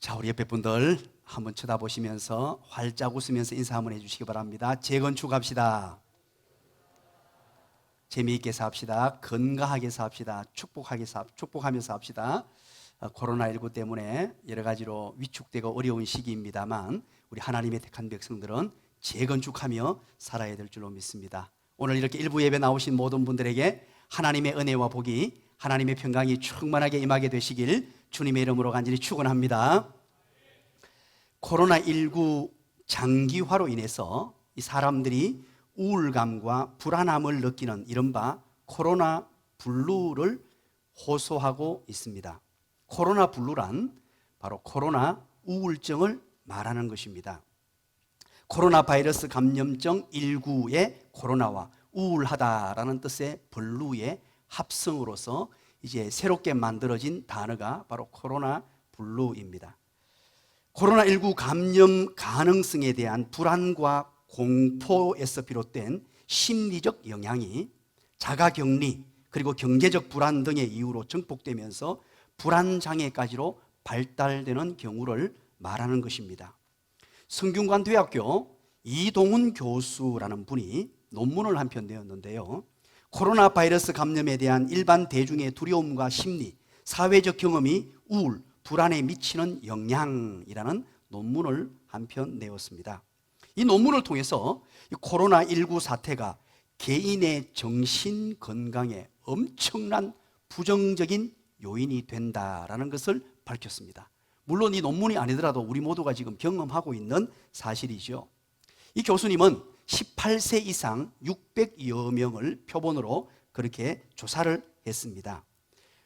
자, 우리 옆에 분들 한번 쳐다보시면서 활짝 웃으면서 인사 한번 해주시기 바랍니다. 재건축합시다. 재미있게 삽시다. 건강하게 삽시다. 축복하면서 합시다. 코로나19 때문에 여러 가지로 위축되고 어려운 시기입니다만 우리 하나님의 택한 백성들은 재건축하며 살아야 될 줄로 믿습니다. 오늘 이렇게 일부 예배 나오신 모든 분들에게 하나님의 은혜와 복이, 하나님의 평강이 충만하게 임하게 되시길 주님의 이름으로 간절히 축원합니다. 코로나19 장기화로 인해서 이 사람들이 우울감과 불안함을 느끼는 이른바 코로나 블루를 호소하고 있습니다. 코로나 블루란 바로 코로나 우울증을 말하는 것입니다. 코로나 바이러스 감염증 19의 코로나와 우울하다라는 뜻의 블루의 합성으로서 이제 새롭게 만들어진 단어가 바로 코로나 블루입니다. 코로나19 감염 가능성에 대한 불안과 공포에서 비롯된 심리적 영향이 자가격리 그리고 경제적 불안 등의 이유로 증폭되면서 불안장애까지로 발달되는 경우를 말하는 것입니다. 성균관대학교 이동훈 교수라는 분이 논문을 한 편 내었는데요, 코로나 바이러스 감염에 대한 일반 대중의 두려움과 심리, 사회적 경험이 우울, 불안에 미치는 영향이라는 논문을 한 편 내었습니다. 이 논문을 통해서 이 코로나19 사태가 개인의 정신 건강에 엄청난 부정적인 요인이 된다라는 것을 밝혔습니다. 물론 이 논문이 아니더라도 우리 모두가 지금 경험하고 있는 사실이죠. 이 교수님은 18세 이상 600여 명을 표본으로 그렇게 조사를 했습니다.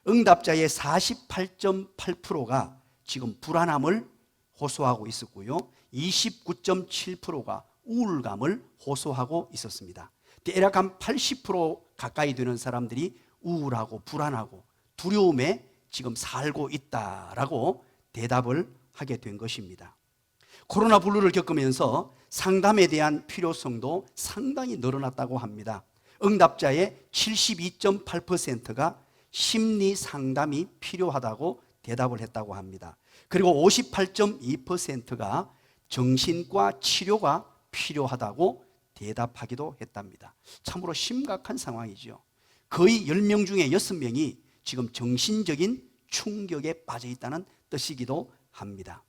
응답자의 48.8%가 지금 불안함을 호소하고 있었고요, 29.7%가 우울감을 호소하고 있었습니다. 대략 한 80% 가까이 되는 사람들이 우울하고 불안하고 두려움에 지금 살고 있다라고 대답을 하게 된 것입니다. 코로나 블루를 겪으면서 상담에 대한 필요성도 상당히 늘어났다고 합니다. 응답자의 72.8%가 심리 상담이 필요하다고 대답을 했다고 합니다. 그리고 58.2%가 정신과 치료가 필요하다고 대답하기도 했답니다. 참으로 심각한 상황이죠. 거의 10명 중에 6명이 지금 정신적인 충격에 빠져 있다는 뜻이기도 합니다.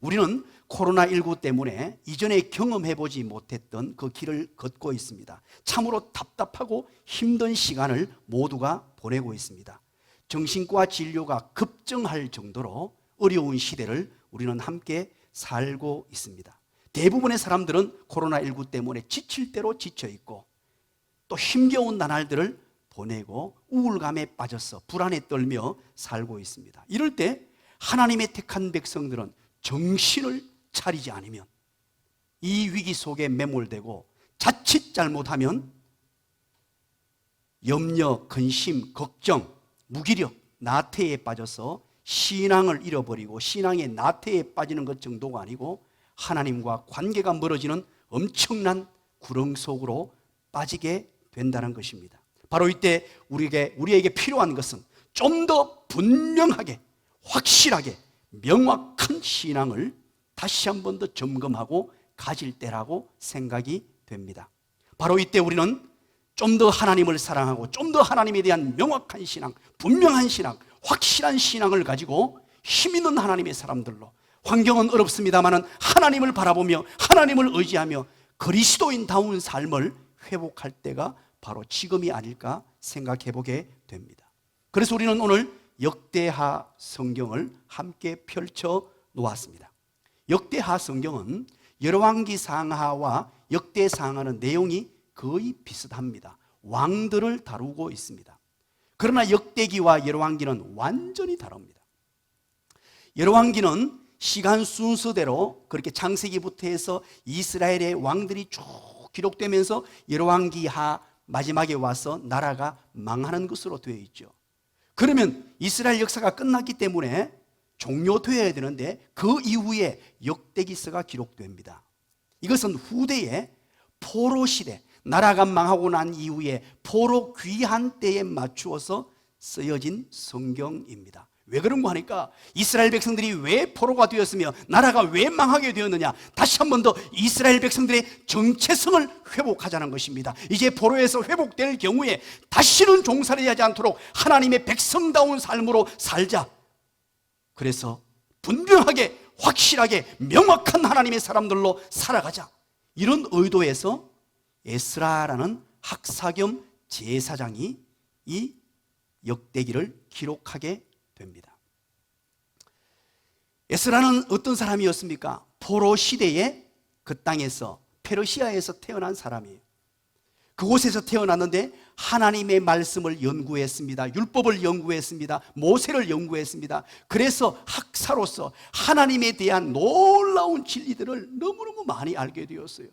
우리는 코로나19 때문에 이전에 경험해보지 못했던 그 길을 걷고 있습니다. 참으로 답답하고 힘든 시간을 모두가 보내고 있습니다. 정신과 진료가 급증할 정도로 어려운 시대를 우리는 함께 살고 있습니다. 대부분의 사람들은 코로나19 때문에 지칠 대로 지쳐있고 또 힘겨운 나날들을 보내고 우울감에 빠져서 불안에 떨며 살고 있습니다. 이럴 때 하나님의 택한 백성들은 정신을 차리지 않으면 이 위기 속에 매몰되고 자칫 잘못하면 염려, 근심, 걱정, 무기력, 나태에 빠져서 신앙을 잃어버리고 신앙의 나태에 빠지는 것 정도가 아니고 하나님과 관계가 멀어지는 엄청난 구렁 속으로 빠지게 된다는 것입니다. 바로 이때 우리에게 필요한 것은 좀 더 분명하게, 확실하게, 명확한 신앙을 다시 한 번 더 점검하고 가질 때라고 생각이 됩니다. 바로 이때 우리는 좀 더 하나님을 사랑하고 좀 더 하나님에 대한 명확한 신앙, 분명한 신앙, 확실한 신앙을 가지고 힘 있는 하나님의 사람들로, 환경은 어렵습니다만 하나님을 바라보며 하나님을 의지하며 그리스도인다운 삶을 회복할 때가 바로 지금이 아닐까 생각해 보게 됩니다. 그래서 우리는 오늘 역대하 성경을 함께 펼쳐 놓았습니다. 역대하 성경은 열왕기 상하와 역대 상하는 내용이 거의 비슷합니다. 왕들을 다루고 있습니다. 그러나 역대기와 열왕기는 완전히 다릅니다. 열왕기는 시간 순서대로 그렇게 창세기부터 해서 이스라엘의 왕들이 쭉 기록되면서 열왕기하 마지막에 와서 나라가 망하는 것으로 되어 있죠. 그러면 이스라엘 역사가 끝났기 때문에 종료되어야 되는데 그 이후에 역대기서가 기록됩니다. 이것은 후대의 포로 시대, 나라가 망하고 난 이후에 포로 귀환 때에 맞추어서 쓰여진 성경입니다. 왜 그런가 하니까 이스라엘 백성들이 왜 포로가 되었으며 나라가 왜 망하게 되었느냐, 다시 한 번 더 이스라엘 백성들의 정체성을 회복하자는 것입니다. 이제 포로에서 회복될 경우에 다시는 종살이 하지 않도록 하나님의 백성다운 삶으로 살자. 그래서 분명하게, 확실하게, 명확한 하나님의 사람들로 살아가자, 이런 의도에서 에스라라는 학사 겸 제사장이 이 역대기를 기록하게 됩니다. 에스라는 어떤 사람이었습니까? 포로 시대에 그 땅에서, 페르시아에서 태어난 사람이에요. 그곳에서 태어났는데 하나님의 말씀을 연구했습니다. 율법을 연구했습니다. 모세를 연구했습니다. 그래서 학사로서 하나님에 대한 놀라운 진리들을 너무너무 많이 알게 되었어요.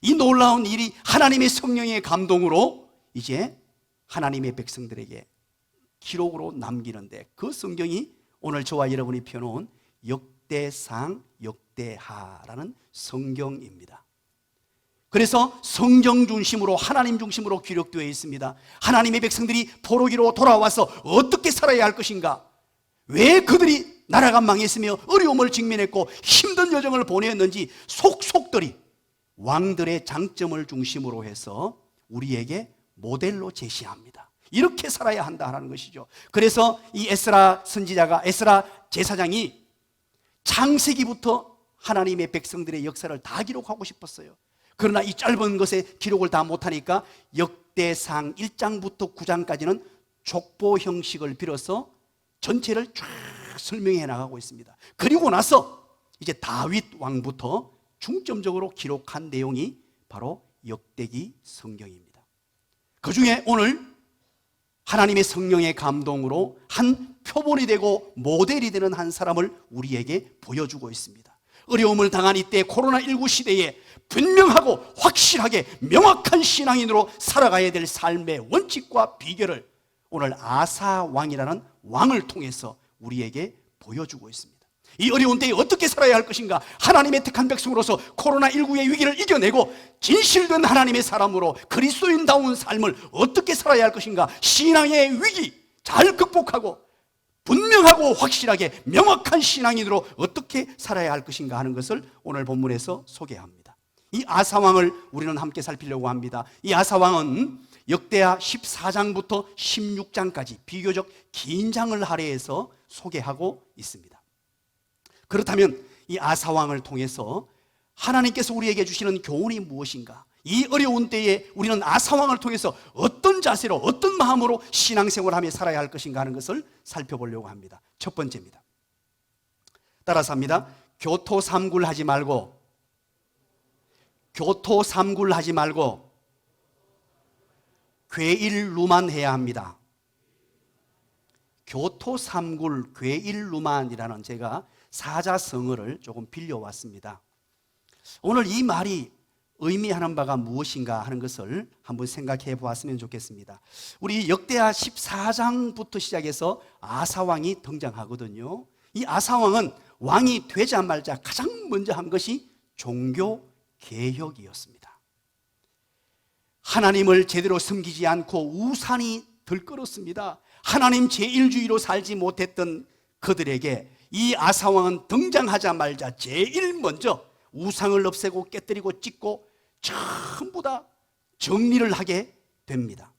이 놀라운 일이 하나님의 성령의 감동으로 이제 하나님의 백성들에게 기록으로 남기는데, 그 성경이 오늘 저와 여러분이 펴놓은 역대상, 역대하라는 성경입니다. 그래서 성경 중심으로, 하나님 중심으로 기록되어 있습니다. 하나님의 백성들이 포로기로 돌아와서 어떻게 살아야 할 것인가, 왜 그들이 나라가 망했으며 어려움을 직면했고 힘든 여정을 보냈는지 속속들이 왕들의 장점을 중심으로 해서 우리에게 모델로 제시합니다. 이렇게 살아야 한다는 것이죠. 그래서 이 에스라 선지자가, 에스라 제사장이 창세기부터 하나님의 백성들의 역사를 다 기록하고 싶었어요. 그러나 이 짧은 것에 기록을 다 못하니까 역대상 1장부터 9장까지는 족보 형식을 빌어서 전체를 쫙 설명해 나가고 있습니다. 그리고 나서 이제 다윗 왕부터 중점적으로 기록한 내용이 바로 역대기 성경입니다. 그 중에 오늘 하나님의 성령의 감동으로 한 표본이 되고 모델이 되는 한 사람을 우리에게 보여주고 있습니다. 어려움을 당한 이때 코로나19 시대에 분명하고 확실하게 명확한 신앙인으로 살아가야 될 삶의 원칙과 비결을 오늘 아사 왕이라는 왕을 통해서 우리에게 보여주고 있습니다. 이 어려운 때에 어떻게 살아야 할 것인가, 하나님의 택한 백성으로서 코로나19의 위기를 이겨내고 진실된 하나님의 사람으로 그리스도인다운 삶을 어떻게 살아야 할 것인가, 신앙의 위기 잘 극복하고 분명하고 확실하게 명확한 신앙인으로 어떻게 살아야 할 것인가 하는 것을 오늘 본문에서 소개합니다. 이 아사왕을 우리는 함께 살피려고 합니다. 이 아사왕은 역대하 14장부터 16장까지 비교적 긴 장을 할애해서 소개하고 있습니다. 그렇다면 이 아사왕을 통해서 하나님께서 우리에게 주시는 교훈이 무엇인가, 이 어려운 때에 우리는 아사왕을 통해서 어떤 자세로, 어떤 마음으로 신앙생활하며 살아야 할 것인가 하는 것을 살펴보려고 합니다. 첫 번째입니다. 따라서 합니다. 교토삼굴하지 말고, 교토삼굴하지 말고 괴일루만 해야 합니다. 교토삼굴 괴일루만이라는 제가 사자성어를 조금 빌려왔습니다. 오늘 이 말이 의미하는 바가 무엇인가 하는 것을 한번 생각해 보았으면 좋겠습니다. 우리 역대하 14장부터 시작해서 아사왕이 등장하거든요. 이 아사왕은 왕이 되자마자 가장 먼저 한 것이 종교개혁이었습니다. 하나님을 제대로 섬기지 않고 우상이 들끓었습니다. 하나님 제1주의로 살지 못했던 그들에게 이 아사왕은 등장하자마자 제일 먼저 우상을 없애고 깨뜨리고 찢고 전부 다 정리를 하게 됩니다.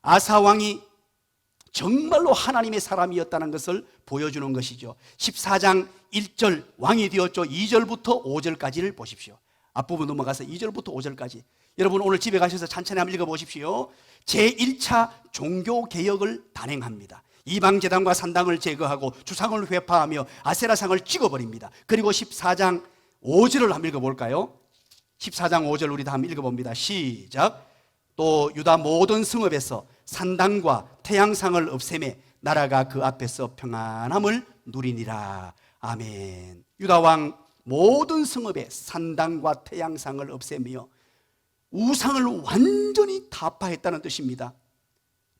아사왕이 정말로 하나님의 사람이었다는 것을 보여주는 것이죠. 14장 1절 왕이 되었죠. 2절부터 5절까지를 보십시오. 앞부분 넘어가서 2절부터 5절까지 여러분 오늘 집에 가셔서 찬찬히 한번 읽어보십시오. 제1차 종교개혁을 단행합니다. 이방제단과 산당을 제거하고 주상을 회파하며 아세라상을 찍어버립니다. 그리고 14장 5절을 한번 읽어볼까요? 14장 5절 우리 다 한번 읽어봅니다. 시작. 또 유다 모든 성읍에서 산당과 태양상을 없애매 나라가 그 앞에서 평안함을 누리니라. 아멘. 유다 왕 모든 성읍에 산당과 태양상을 없애며 우상을 완전히 타파했다는 뜻입니다.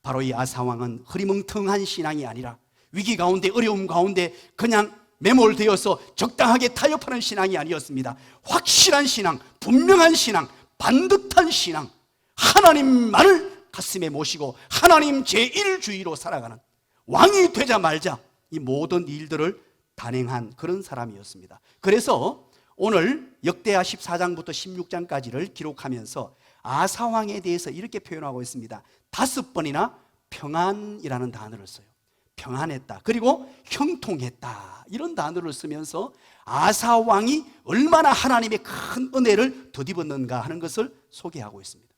바로 이 아사왕은 흐리멍텅한 신앙이 아니라 위기 가운데, 어려움 가운데 그냥 매몰되어서 적당하게 타협하는 신앙이 아니었습니다. 확실한 신앙, 분명한 신앙, 반듯한 신앙, 하나님만을 가슴에 모시고 하나님 제1주의로 살아가는, 왕이 되자 말자 이 모든 일들을 단행한 그런 사람이었습니다. 그래서 오늘 역대하 14장부터 16장까지를 기록하면서 아사 왕에 대해서 이렇게 표현하고 있습니다. 5번이나 평안이라는 단어를 써요. 평안했다, 그리고 형통했다, 이런 단어를 쓰면서 아사 왕이 얼마나 하나님의 큰 은혜를 덧입었는가 하는 것을 소개하고 있습니다.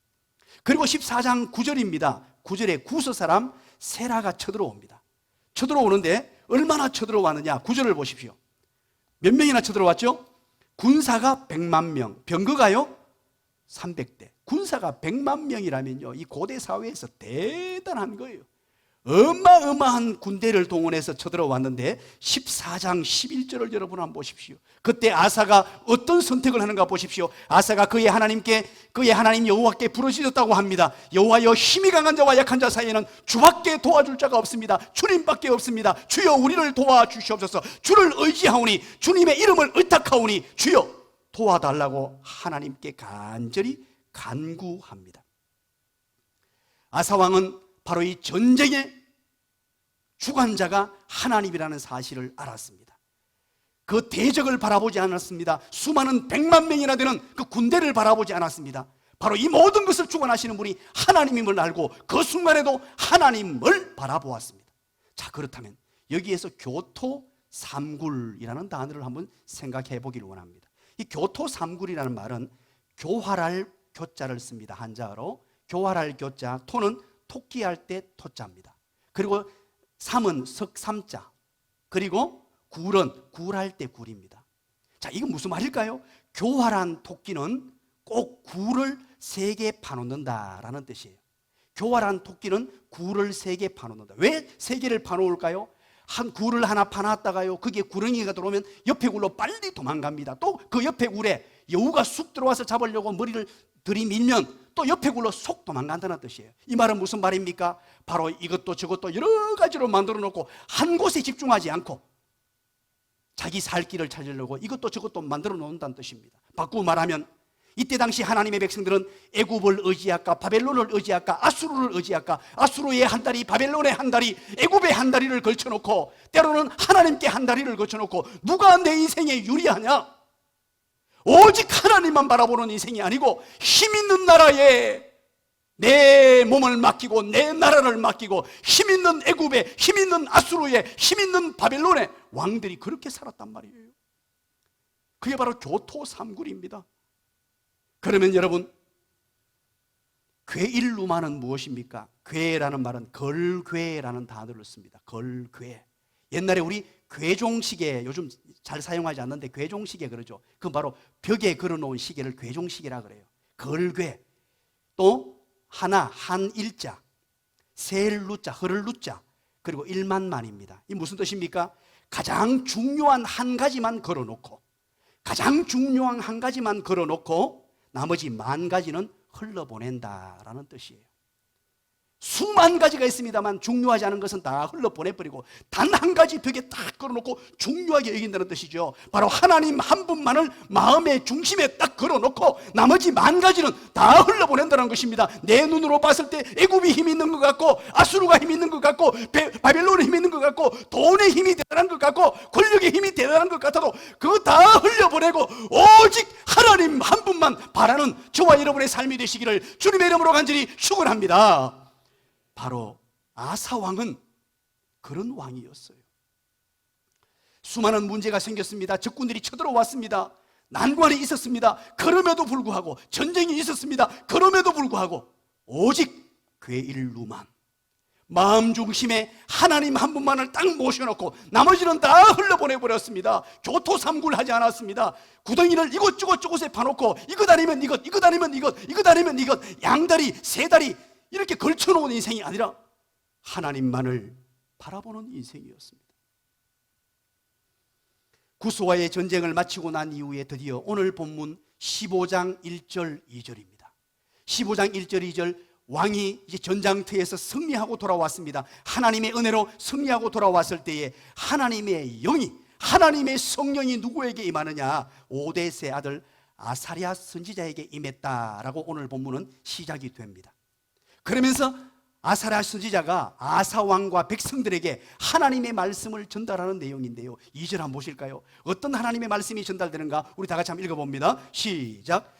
그리고 14장 9절입니다. 9절에 구스 사람 세라가 쳐들어옵니다. 쳐들어오는데 얼마나 쳐들어왔느냐, 9절을 보십시오. 몇 명이나 쳐들어왔죠? 군사가 100만 명, 병거가요 300대. 군사가 100만 명이라면요, 이 고대 사회에서 대단한 거예요. 어마어마한 군대를 동원해서 쳐들어왔는데 14장 11절을 여러분 한번 보십시오. 그때 아사가 어떤 선택을 하는가 보십시오. 아사가 그의 하나님 여호와께 부르짖었다고 합니다. 여호와여, 힘이 강한 자와 약한 자 사이에는 주밖에 도와줄 자가 없습니다. 주님밖에 없습니다. 주여 우리를 도와주시옵소서. 주를 의지하오니, 주님의 이름을 의탁하오니 주여 도와달라고 하나님께 간절히 간구합니다. 아사 왕은 바로 이 전쟁의 주관자가 하나님이라는 사실을 알았습니다. 그 대적을 바라보지 않았습니다. 수많은 100만 명이나 되는 그 군대를 바라보지 않았습니다. 바로 이 모든 것을 주관하시는 분이 하나님임을 알고 그 순간에도 하나님을 바라보았습니다. 자, 그렇다면 여기에서 교토삼굴이라는 단어를 한번 생각해 보기를 원합니다. 이 교토삼굴이라는 말은 교활할 교자를 씁니다. 한자어로 교활할 교자, 토는 토끼할 때 토자입니다. 그리고 삼은 석삼자, 그리고 굴은 굴할 때 굴입니다. 자, 이건 무슨 말일까요? 교활한 토끼는 꼭 굴을 3개 파놓는다라는 뜻이에요. 교활한 토끼는 굴을 3개 파놓는다. 왜 3개를 파놓을까요? 한 굴을 하나 파놨다가요, 거기에 구렁이가 들어오면 옆에 굴로 빨리 도망갑니다. 또 그 옆에 굴에 여우가 쑥 들어와서 잡으려고 머리를 들이밀면 또 옆에 굴로 속 도망간다는 뜻이에요. 이 말은 무슨 말입니까? 바로 이것도 저것도 여러 가지로 만들어 놓고 한 곳에 집중하지 않고 자기 살 길을 찾으려고 이것도 저것도 만들어 놓는다는 뜻입니다. 바꾸고 말하면 이때 당시 하나님의 백성들은 애굽을 의지할까, 바벨론을 의지할까, 아수르를 의지할까, 아수르의 한 다리, 바벨론의 한 다리, 애굽의 한 다리를 걸쳐놓고 때로는 하나님께 한 다리를 걸쳐놓고 누가 내 인생에 유리하냐? 오직 하나님만 바라보는 인생이 아니고 힘 있는 나라에 내 몸을 맡기고 내 나라를 맡기고 힘 있는 애굽에, 힘 있는 아수르에, 힘 있는 바벨론에 왕들이 그렇게 살았단 말이에요. 그게 바로 교토삼굴입니다. 그러면 여러분, 괴일루만은 무엇입니까? 괴라는 말은 걸괴라는 단어를 씁니다. 걸괴. 옛날에 우리 괴종시계, 요즘 잘 사용하지 않는데 괴종시계 그러죠. 그건 바로 벽에 걸어놓은 시계를 괴종시계라 그래요. 걸괴. 또 하나, 한일자, 세일루자, 흐를루자, 그리고 일만만입니다. 이 무슨 뜻입니까? 가장 중요한 한 가지만 걸어놓고, 가장 중요한 한 가지만 걸어놓고 나머지 만 가지는 흘러보낸다라는 뜻이에요. 수만 가지가 있습니다만 중요하지 않은 것은 다 흘러보내버리고 단 한 가지 벽에 딱 걸어놓고 중요하게 여긴다는 뜻이죠. 바로 하나님 한 분만을 마음의 중심에 딱 걸어놓고 나머지 만 가지는 다 흘러보낸다는 것입니다. 내 눈으로 봤을 때 애굽이 힘이 있는 것 같고 아수르가 힘이 있는 것 같고 바벨론이 힘이 있는 것 같고 돈의 힘이 대단한 것 같고 권력의 힘이 대단한 것 같아도 그거 다 흘려보내고 오직 하나님 한 분만 바라는 저와 여러분의 삶이 되시기를 주님의 이름으로 간절히 축원합니다. 바로 아사 왕은 그런 왕이었어요. 수많은 문제가 생겼습니다. 적군들이 쳐들어왔습니다. 난관이 있었습니다. 그럼에도 불구하고 전쟁이 있었습니다. 그럼에도 불구하고 오직 괴일루만 마음 중심에 하나님 한 분만을 딱 모셔놓고 나머지는 다 흘러보내버렸습니다. 교토삼굴하지 않았습니다. 구덩이를 이곳저곳에 파놓고 이것 아니면 이것, 이것 아니면 이것, 이것 아니면 이것, 양다리, 세다리 이렇게 걸쳐놓은 인생이 아니라 하나님만을 바라보는 인생이었습니다. 구스와의 전쟁을 마치고 난 이후에 드디어 오늘 본문 15장 1절 2절입니다. 15장 1절 2절 왕이 이제 전장터에서 승리하고 돌아왔습니다. 하나님의 은혜로 승리하고 돌아왔을 때에 하나님의 영이, 하나님의 성령이 누구에게 임하느냐? 오뎃의 아들 아사랴 선지자에게 임했다라고 오늘 본문은 시작이 됩니다. 그러면서 아사랴 선지자가 아사 왕과 백성들에게 하나님의 말씀을 전달하는 내용인데요. 2절 한번 보실까요? 어떤 하나님의 말씀이 전달되는가? 우리 다 같이 한번 읽어봅니다. 시작.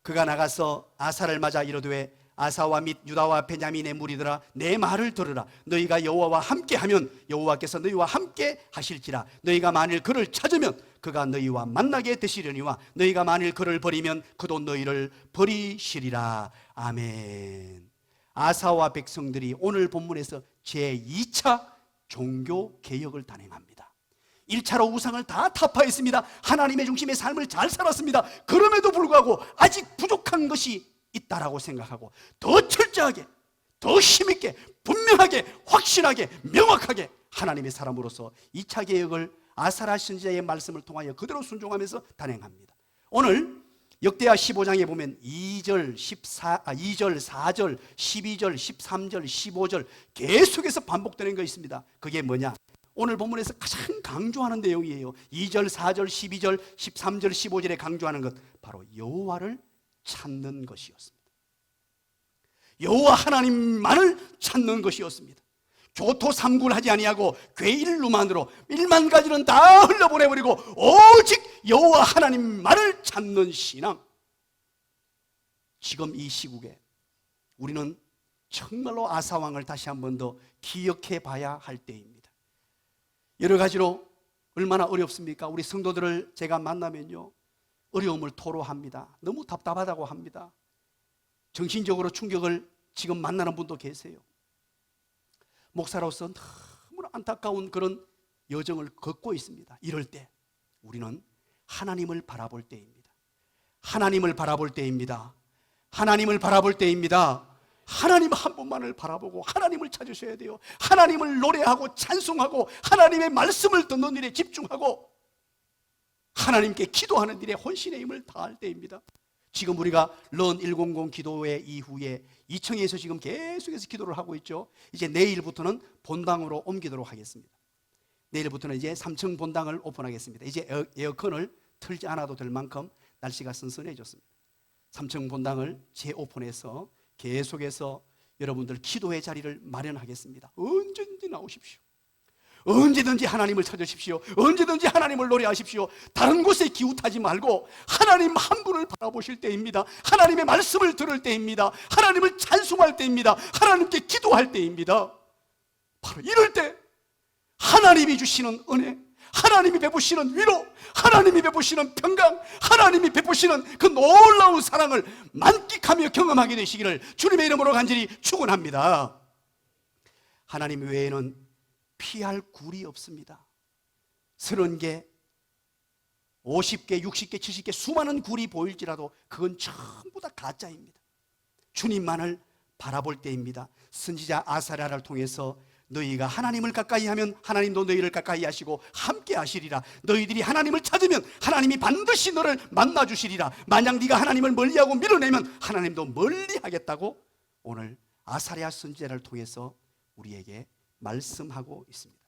그가 나가서 아사를 맞아 이르되 아사와 및 유다와 베냐민의 무리들아, 내 말을 들으라. 너희가 여호와와 함께하면 여호와께서 너희와 함께 하실지라. 너희가 만일 그를 찾으면 그가 너희와 만나게 되시려니와 너희가 만일 그를 버리면 그도 너희를 버리시리라. 아멘. 아사와 백성들이 오늘 본문에서 제2차 종교개혁을 단행합니다. 1차로 우상을 다 타파했습니다. 하나님의 중심의 삶을 잘 살았습니다. 그럼에도 불구하고 아직 부족한 것이 있다라고 생각하고 더 철저하게, 더 힘있게, 분명하게, 확실하게, 명확하게 하나님의 사람으로서 2차 개혁을 아사랴 선지자의 말씀을 통하여 그대로 순종하면서 단행합니다. 오늘 역대하 15장에 보면 2절, 4절, 12절, 13절, 15절 계속해서 반복되는 거 있습니다. 그게 뭐냐? 오늘 본문에서 가장 강조하는 내용이에요. 2절, 4절, 12절, 13절, 15절에 강조하는 것, 바로 여호와를 찾는 것이었습니다. 여호와 하나님만을 찾는 것이었습니다. 교토삼굴하지 아니하고 괴일루만으로 1만 가지는 다 흘려보내버리고 오직 여호와 하나님만을 찾는 신앙. 지금 이 시국에 우리는 정말로 아사왕을 다시 한 번 더 기억해 봐야 할 때입니다. 여러 가지로 얼마나 어렵습니까? 우리 성도들을 제가 만나면요, 어려움을 토로합니다. 너무 답답하다고 합니다. 정신적으로 충격을 지금 만나는 분도 계세요. 목사로서 너무나 안타까운 그런 여정을 걷고 있습니다. 이럴 때 우리는 하나님을 바라볼 때입니다. 하나님을 바라볼 때입니다. 하나님을 바라볼 때입니다. 하나님 한 분만을 바라보고 하나님을 찾으셔야 돼요. 하나님을 노래하고 찬송하고 하나님의 말씀을 듣는 일에 집중하고 하나님께 기도하는 일에 혼신의 힘을 다할 때입니다. 지금 우리가 런 100 기도회 이후에 2층에서 지금 계속해서 기도를 하고 있죠. 이제 내일부터는 본당으로 옮기도록 하겠습니다. 내일부터는 이제 3층 본당을 오픈하겠습니다. 이제 에어컨을 틀지 않아도 될 만큼 날씨가 선선해졌습니다. 3층 본당을 재오픈해서 계속해서 여러분들 기도의 자리를 마련하겠습니다. 언제든지 나오십시오. 언제든지 하나님을 찾으십시오. 언제든지 하나님을 노래하십시오. 다른 곳에 기웃하지 말고 하나님 한 분을 바라보실 때입니다. 하나님의 말씀을 들을 때입니다. 하나님을 찬송할 때입니다. 하나님께 기도할 때입니다. 바로 이럴 때 하나님이 주시는 은혜, 하나님이 베푸시는 위로, 하나님이 베푸시는 평강, 하나님이 베푸시는 그 놀라운 사랑을 만끽하며 경험하게 되시기를 주님의 이름으로 간절히 축원합니다. 하나님 외에는 피할 굴이 없습니다. 30개, 50개, 60개, 70개 수많은 굴이 보일지라도 그건 전부 다 가짜입니다. 주님만을 바라볼 때입니다. 선지자 아사랴를 통해서 너희가 하나님을 가까이 하면 하나님도 너희를 가까이 하시고 함께 하시리라. 너희들이 하나님을 찾으면 하나님이 반드시 너를 만나 주시리라. 만약 네가 하나님을 멀리하고 밀어내면 하나님도 멀리하겠다고 오늘 아사랴 선지자를 통해서 우리에게 말씀하고 있습니다.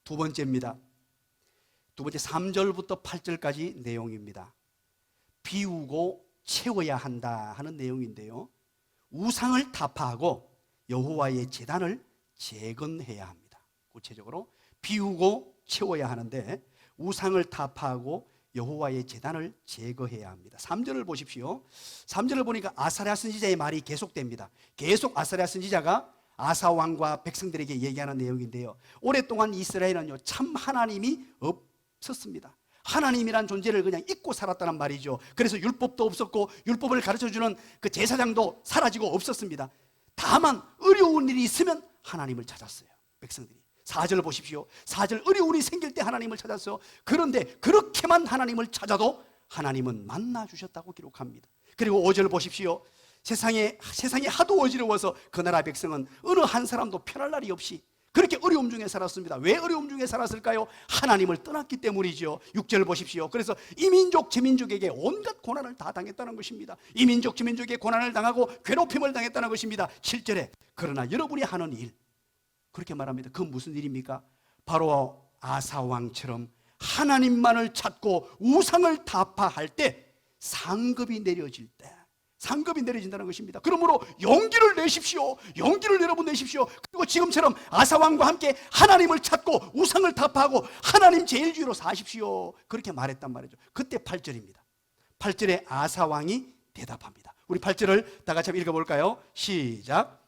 두 번째입니다. 두 번째 3절부터 8절까지 내용입니다. 비우고 채워야 한다 하는 내용인데요, 우상을 타파하고 여호와의 제단을 재건해야 합니다. 구체적으로 비우고 채워야 하는데 우상을 타파하고 여호와의 제단을 제거해야 합니다. 3절을 보십시오. 3절을 보니까 아사랴 선지자의 말이 계속됩니다. 계속 아사랴 선지자가 아사 왕과 백성들에게 얘기하는 내용인데요, 오랫동안 이스라엘은요 참 하나님이 없었습니다. 하나님이란 존재를 그냥 잊고 살았다는 말이죠. 그래서 율법도 없었고 율법을 가르쳐주는 그 제사장도 사라지고 없었습니다. 다만 어려운 일이 있으면 하나님을 찾았어요. 백성들이 4절 보십시오. 4절 어려운 일이 생길 때 하나님을 찾았어요. 그런데 그렇게만 하나님을 찾아도 하나님은 만나 주셨다고 기록합니다. 그리고 5절 보십시오. 세상이 하도 어지러워서 그 나라 백성은 어느 한 사람도 편할 날이 없이 그렇게 어려움 중에 살았습니다. 왜 어려움 중에 살았을까요? 하나님을 떠났기 때문이죠. 6절 보십시오. 그래서 이 민족 저 민족에게 온갖 고난을 다 당했다는 것입니다. 이 민족 저 민족에게 고난을 당하고 괴롭힘을 당했다는 것입니다. 7절에 그러나 여러분이 하는 일, 그렇게 말합니다. 그 무슨 일입니까? 바로 아사 왕처럼 하나님만을 찾고 우상을 타파할 때 상급이 내려질 때, 상급이 내려진다는 것입니다. 그러므로 용기를 내십시오. 용기를 여러분 내십시오. 그리고 지금처럼 아사왕과 함께 하나님을 찾고 우상을 타파하고 하나님 제일주의로 사십시오. 그렇게 말했단 말이죠. 그때 8절입니다. 8절에 아사왕이 대답합니다. 우리 8절을 다 같이 한번 읽어볼까요? 시작.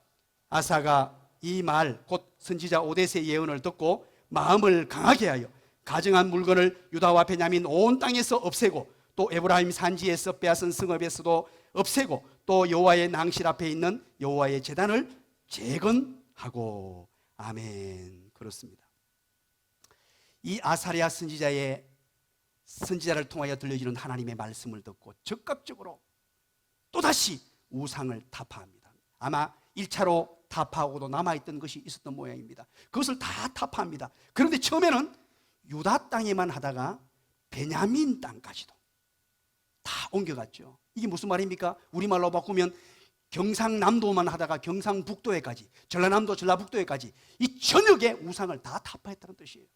아사가 이 말 곧 선지자 오뎃의 예언을 듣고 마음을 강하게 하여 가증한 물건을 유다와 베냐민 온 땅에서 없애고 또 에브라임 산지에서 빼앗은 성읍에서도 없애고 또 여호와의 낭실 앞에 있는 여호와의 제단을 재건하고. 아멘. 그렇습니다. 이 아사랴 선지자를 통하여 들려주는 하나님의 말씀을 듣고 적극적으로 또다시 우상을 타파합니다. 아마 1차로 타파하고도 남아있던 것이 있었던 모양입니다. 그것을 다 타파합니다. 그런데 처음에는 유다 땅에만 하다가 베냐민 땅까지도 다 옮겨갔죠. 이게 무슨 말입니까? 우리말로 바꾸면 경상남도만 하다가 경상북도에까지, 전라남도 전라북도에까지 이 전역의 우상을 다 타파했다는 뜻이에요.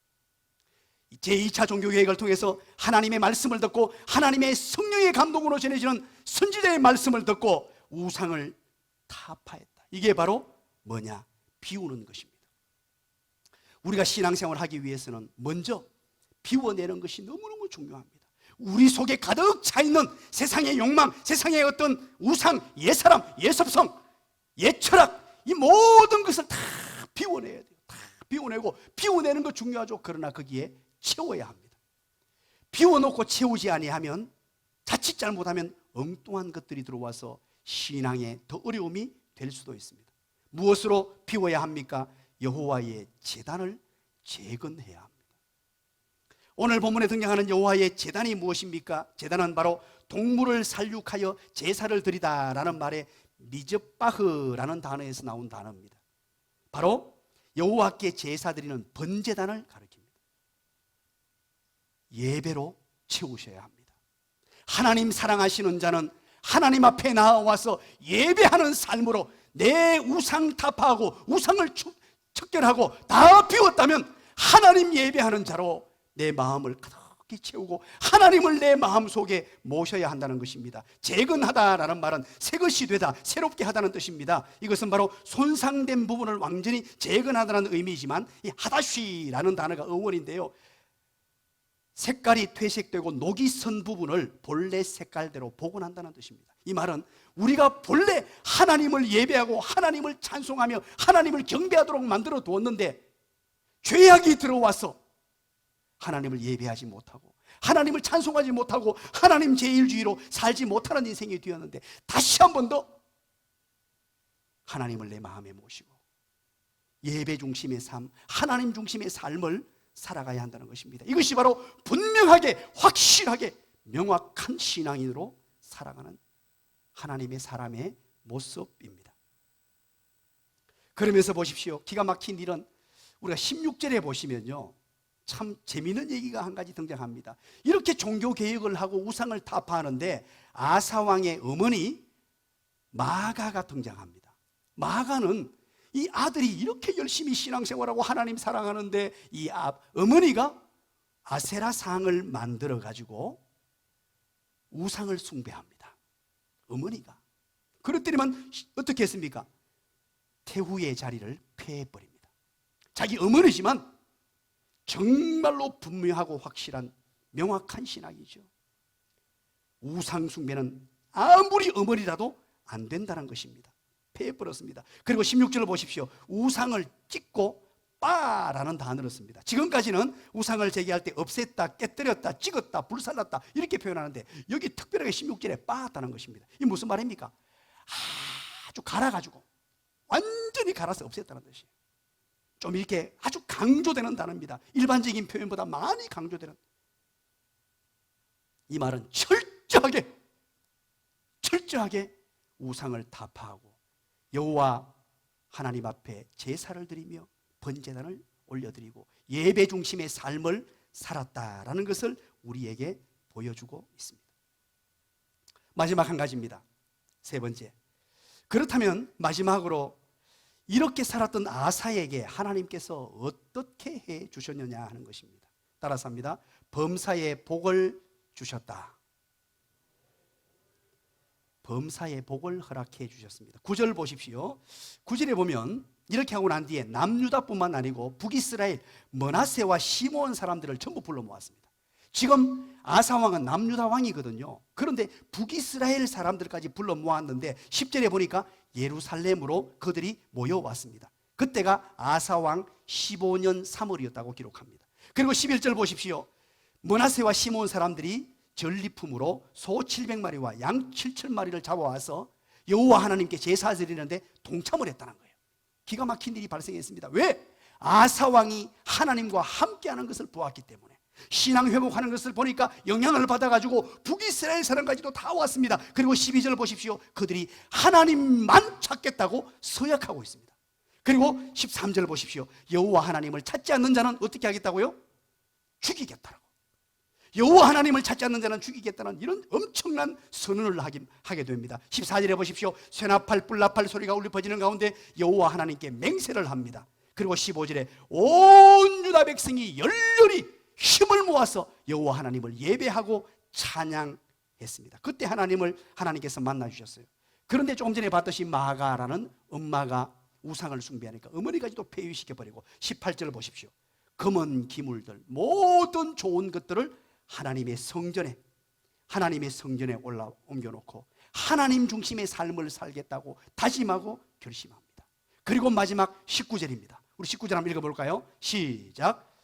제2차 종교개혁을 통해서 하나님의 말씀을 듣고 하나님의 성령의 감동으로 전해지는 선지자의 말씀을 듣고 우상을 타파했다. 이게 바로 뭐냐? 비우는 것입니다. 우리가 신앙생활을 하기 위해서는 먼저 비워내는 것이 너무너무 중요합니다. 우리 속에 가득 차있는 세상의 욕망, 세상의 어떤 우상, 옛사람, 옛섭성, 옛철학, 이 모든 것을 다 비워내야 돼요. 다 비워내고, 비워내는 거 중요하죠. 그러나 거기에 채워야 합니다. 비워놓고 채우지 아니하면, 자칫 잘못하면 엉뚱한 것들이 들어와서 신앙에 더 어려움이 될 수도 있습니다. 무엇으로 비워야 합니까? 여호와의 제단을 재건해야 합니다. 오늘 본문에 등장하는 여호와의 제단이 무엇입니까? 제단은 바로 동물을 살육하여 제사를 드리다라는 말의 미즈바흐라는 단어에서 나온 단어입니다. 바로 여호와께 제사 드리는 번제단을 가리킵니다. 예배로 채우셔야 합니다. 하나님 사랑하시는 자는 하나님 앞에 나와서 예배하는 삶으로 내 우상 타파하고 우상을 척결하고 다 비웠다면 하나님 예배하는 자로 내 마음을 가득히 채우고 하나님을 내 마음속에 모셔야 한다는 것입니다. 재건하다라는 말은 새 것이 되다, 새롭게 하다는 뜻입니다. 이것은 바로 손상된 부분을 완전히 재건하다는 의미이지만 이 하다쉬라는 단어가 어원인데요, 색깔이 퇴색되고 녹이 선 부분을 본래 색깔대로 복원한다는 뜻입니다. 이 말은 우리가 본래 하나님을 예배하고 하나님을 찬송하며 하나님을 경배하도록 만들어 두었는데 죄악이 들어와서 하나님을 예배하지 못하고 하나님을 찬송하지 못하고 하나님 제일주의로 살지 못하는 인생이 되었는데, 다시 한 번 더 하나님을 내 마음에 모시고 예배 중심의 삶, 하나님 중심의 삶을 살아가야 한다는 것입니다. 이것이 바로 분명하게, 확실하게, 명확한 신앙인으로 살아가는 하나님의 사람의 모습입니다. 그러면서 보십시오. 기가 막힌 일은 우리가 16절에 보시면요, 참 재미있는 얘기가 한 가지 등장합니다. 이렇게 종교개혁을 하고 우상을 타파하는데 아사왕의 어머니 마가가 등장합니다. 마가는 이 아들이 이렇게 열심히 신앙생활하고 하나님 사랑하는데 이 어머니가 아세라 상을 만들어 가지고 우상을 숭배합니다. 어머니가. 그렇더니만 어떻게 했습니까? 태후의 자리를 폐해버립니다. 자기 어머니지만 정말로 분명하고 확실한 명확한 신학이죠. 우상 숭배는 아무리 어머니라도 안 된다는 것입니다. 폐해버렸습니다. 그리고 16절을 보십시오. 우상을 찍고 빠라는 단어를 씁니다. 지금까지는 우상을 제기할 때 없앴다, 깨뜨렸다, 찍었다, 불살랐다 이렇게 표현하는데 여기 특별하게 16절에 빠다는 것입니다. 이게 무슨 말입니까? 아주 갈아가지고 완전히 갈아서 없앴다는 뜻이에요. 좀 이렇게 아주 강조되는 단어입니다. 일반적인 표현보다 많이 강조되는. 이 말은 철저하게 우상을 타파하고 여호와 하나님 앞에 제사를 드리며 번제단을 올려드리고 예배 중심의 삶을 살았다라는 것을 우리에게 보여주고 있습니다. 마지막 한 가지입니다. 세 번째. 그렇다면 마지막으로 이렇게 살았던 아사에게 하나님께서 어떻게 해 주셨느냐 하는 것입니다. 따라서 합니다. 범사에 복을 주셨다. 범사의 복을 허락해 주셨습니다. 9절 보십시오. 9절에 보면 이렇게 하고 난 뒤에 남유다뿐만 아니고 북이스라엘 므낫세와 시므온 사람들을 전부 불러 모았습니다. 지금 아사 왕은 남유다 왕이거든요. 그런데 북이스라엘 사람들까지 불러 모았는데 10절에 보니까 예루살렘으로 그들이 모여왔습니다. 그때가 아사 왕 15년 3월이었다고 기록합니다. 그리고 11절 보십시오. 므낫세와 시므온 사람들이 전리품으로 소 700마리와 양 7,000마리를 잡아와서 여호와 하나님께 제사 드리는데 동참을 했다는 거예요. 기가 막힌 일이 발생했습니다. 왜? 아사 왕이 하나님과 함께하는 것을 보았기 때문에. 신앙 회복하는 것을 보니까 영향을 받아가지고 북이스라엘 사람까지도 다 왔습니다. 그리고 12절 보십시오. 그들이 하나님만 찾겠다고 서약하고 있습니다. 그리고 13절 보십시오. 여호와 하나님을 찾지 않는 자는 어떻게 하겠다고요? 죽이겠다라고. 여호와 하나님을 찾지 않는 자는 죽이겠다는 이런 엄청난 선언을 하게 됩니다. 14절에 보십시오. 쇠나팔 뿔나팔 소리가 울려 퍼지는 가운데 여호와 하나님께 맹세를 합니다. 그리고 15절에 온 유다 백성이 열렬히 힘을 모아서 여호와 하나님을 예배하고 찬양했습니다. 그때 하나님께서 만나주셨어요. 그런데 조금 전에 봤듯이 마가라는 엄마가 우상을 숭배하니까 어머니까지도 폐위시켜버리고 18절 보십시오. 금은 기물들 모든 좋은 것들을 하나님의 성전에 옮겨놓고 하나님 중심의 삶을 살겠다고 다짐하고 결심합니다. 그리고 마지막 19절입니다. 우리 19절 한번 읽어볼까요? 시작.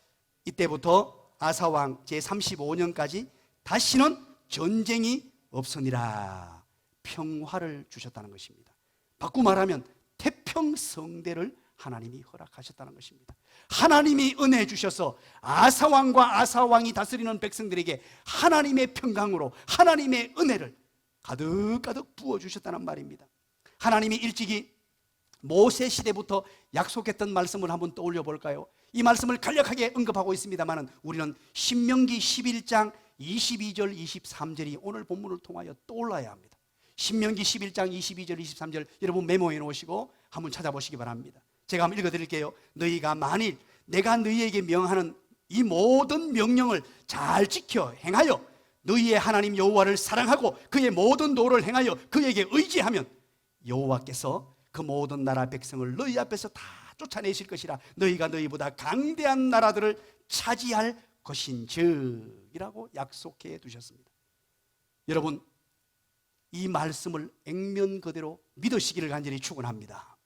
이때부터 아사왕 제35년까지 다시는 전쟁이 없으니라 평화를 주셨다는 것입니다. 바꾸어 말하면 태평성대를 하나님이 허락하셨다는 것입니다. 하나님이 은혜 주셔서 아사왕과 아사왕이 다스리는 백성들에게 하나님의 평강으로 하나님의 은혜를 가득가득 부어주셨다는 말입니다. 하나님이 일찍이 모세 시대부터 약속했던 말씀을 한번 떠올려 볼까요? 이 말씀을 간략하게 언급하고 있습니다만 우리는 신명기 11장 22절 23절이 오늘 본문을 통하여 떠올라야 합니다. 신명기 11장 22절 23절 여러분 메모해 놓으시고 한번 찾아보시기 바랍니다. 제가 한번 읽어드릴게요. 너희가 만일 내가 너희에게 명하는 이 모든 명령을 잘 지켜 행하여 너희의 하나님 여호와를 사랑하고 그의 모든 도를 행하여 그에게 의지하면 여호와께서 그 모든 나라 백성을 너희 앞에서 다 쫓아내실 것이라 너희가 너희보다 강대한 나라들을 차지할 것인즉이라고 약속해 두셨습니다. 여러분 이 말씀을 액면 그대로 믿으시기를 간절히 축원합니다.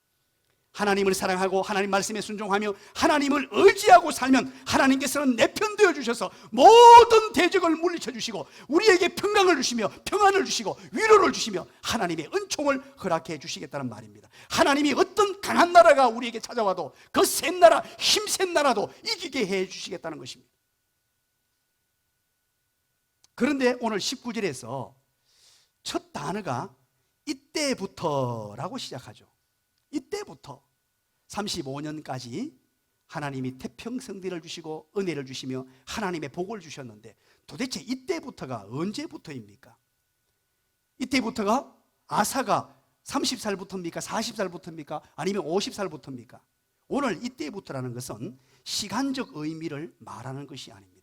하나님을 사랑하고 하나님 말씀에 순종하며 하나님을 의지하고 살면 하나님께서는 내 편 되어 주셔서 모든 대적을 물리쳐 주시고 우리에게 평강을 주시며 평안을 주시고 위로를 주시며 하나님의 은총을 허락해 주시겠다는 말입니다. 하나님이 어떤 강한 나라가 우리에게 찾아와도 그 센 나라, 힘센 나라도 이기게 해 주시겠다는 것입니다. 그런데 오늘 19절에서 첫 단어가 이때부터라고 시작하죠. 이때부터 35년까지 하나님이 태평성대를 주시고 은혜를 주시며 하나님의 복을 주셨는데 도대체 이때부터가 언제부터입니까? 이때부터가 아사가 30살부터입니까? 40살부터입니까? 아니면 50살부터입니까? 오늘 이때부터라는 것은 시간적 의미를 말하는 것이 아닙니다.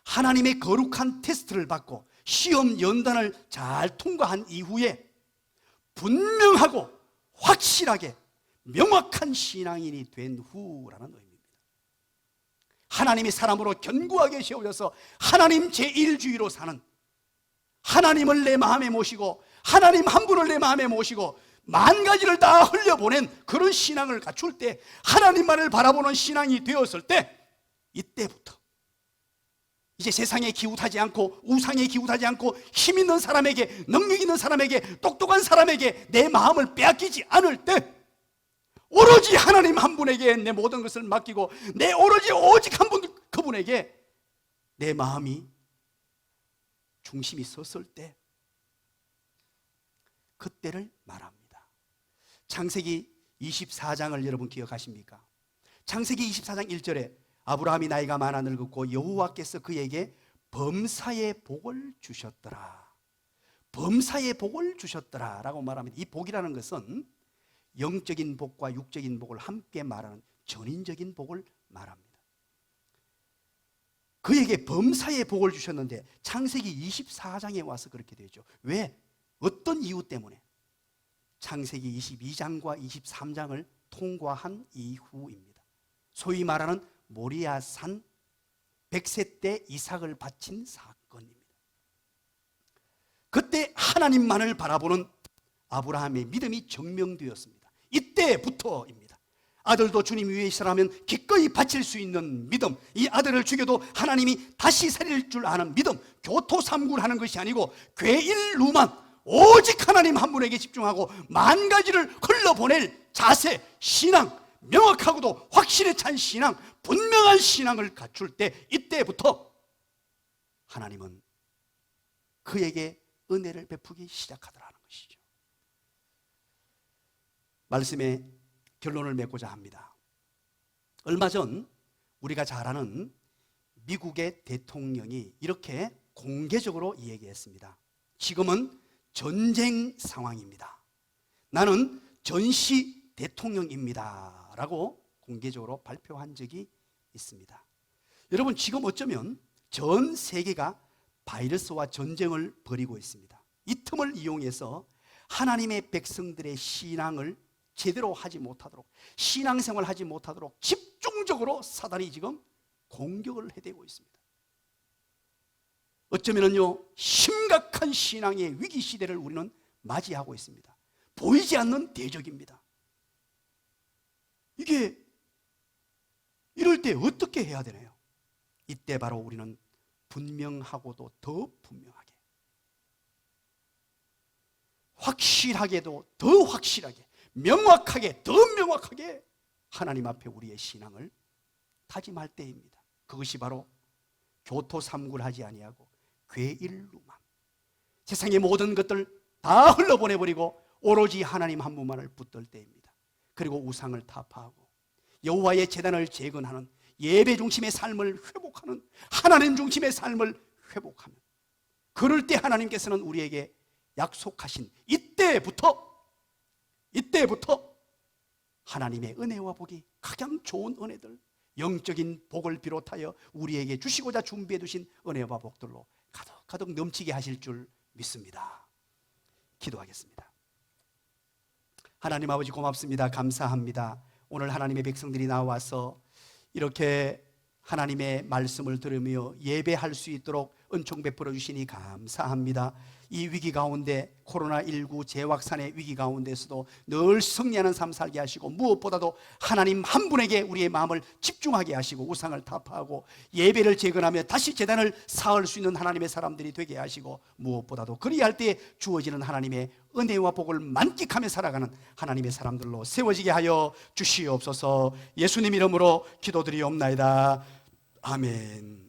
하나님의 거룩한 테스트를 받고 시험 연단을 잘 통과한 이후에 분명하고 확실하게 명확한 신앙인이 된 후라는 의미입니다. 하나님의 사람으로 견고하게 세워져서 하나님 제1주의로 사는, 하나님을 내 마음에 모시고 하나님 한 분을 내 마음에 모시고 만 가지를 다 흘려보낸 그런 신앙을 갖출 때, 하나님만을 바라보는 신앙이 되었을 때, 이때부터 이제 세상에 기웃하지 않고 우상에 기웃하지 않고 힘 있는 사람에게, 능력 있는 사람에게, 똑똑한 사람에게 내 마음을 빼앗기지 않을 때, 오로지 하나님 한 분에게 내 모든 것을 맡기고 내 오직 한 분, 그분에게 내 마음이 중심이 섰을 때, 그때를 말합니다. 창세기 24장을 여러분 기억하십니까? 창세기 24장 1절에 아브라함이 나이가 많아 늙었고 여호와께서 그에게 범사의 복을 주셨더라. 범사의 복을 주셨더라 라고 말합니다. 이 복이라는 것은 영적인 복과 육적인 복을 함께 말하는 전인적인 복을 말합니다. 그에게 범사의 복을 주셨는데 창세기 24장에 와서 그렇게 되죠. 왜? 어떤 이유 때문에? 창세기 22장과 23장을 통과한 이후입니다. 소위 말하는 모리아산 100세 때 이삭을 바친 사건입니다. 그때 하나님만을 바라보는 아브라함의 믿음이 증명되었습니다. 이때부터입니다. 아들도 주님 위해 있으라면 기꺼이 바칠 수 있는 믿음, 이 아들을 죽여도 하나님이 다시 살릴 줄 아는 믿음, 교토삼굴하는 것이 아니고 괴일루만 오직 하나님 한 분에게 집중하고 만 가지를 흘러보낼 자세, 신앙, 명확하고도 확실히 찬 신앙, 분명한 신앙을 갖출 때, 이때부터 하나님은 그에게 은혜를 베푸기 시작하더라는 것이죠. 말씀의 결론을 맺고자 합니다. 얼마 전 우리가 잘 아는 미국의 대통령이 이렇게 공개적으로 얘기했습니다. 지금은 전쟁 상황입니다. 나는 전시 대통령입니다 라고 공개적으로 발표한 적이 있습니다. 여러분, 지금 어쩌면 전 세계가 바이러스와 전쟁을 벌이고 있습니다. 이 틈을 이용해서 하나님의 백성들의 신앙을 제대로 하지 못하도록, 신앙생활 하지 못하도록 집중적으로 사단이 지금 공격을 해대고 있습니다. 어쩌면은요, 심각한 신앙의 위기 시대를 우리는 맞이하고 있습니다. 보이지 않는 대적입니다. 이게 이럴 때 어떻게 해야 되나요? 이때 바로 우리는 분명하고도 더 분명하게, 확실하게도 더 확실하게, 명확하게 더 명확하게 하나님 앞에 우리의 신앙을 다짐할 때입니다. 그것이 바로 교토삼굴하지 아니하고 괴일루만, 세상의 모든 것들 다 흘러보내버리고 오로지 하나님 한 분만을 붙들 때입니다. 그리고 우상을 타파하고 여호와의 제단을 재건하는 예배 중심의 삶을 회복하는 하나님 중심의 삶을 회복하면, 그럴 때 하나님께서는 우리에게 약속하신 이때부터 하나님의 은혜와 복이, 가장 좋은 은혜들, 영적인 복을 비롯하여 우리에게 주시고자 준비해 두신 은혜와 복들로 가득 넘치게 하실 줄 믿습니다. 기도하겠습니다. 하나님 아버지, 고맙습니다. 감사합니다. 오늘 하나님의 백성들이 나와서 이렇게 하나님의 말씀을 들으며 예배할 수 있도록 은총 베풀어 주시니 감사합니다. 이 위기 가운데, 코로나19 재확산의 위기 가운데서도 늘 승리하는 삶 살게 하시고, 무엇보다도 하나님 한 분에게 우리의 마음을 집중하게 하시고, 우상을 타파하고 예배를 재건하며 다시 제단을 쌓을 수 있는 하나님의 사람들이 되게 하시고, 무엇보다도 그리할 때 주어지는 하나님의 은혜와 복을 만끽하며 살아가는 하나님의 사람들로 세워지게 하여 주시옵소서. 예수님 이름으로 기도드리옵나이다. 아멘.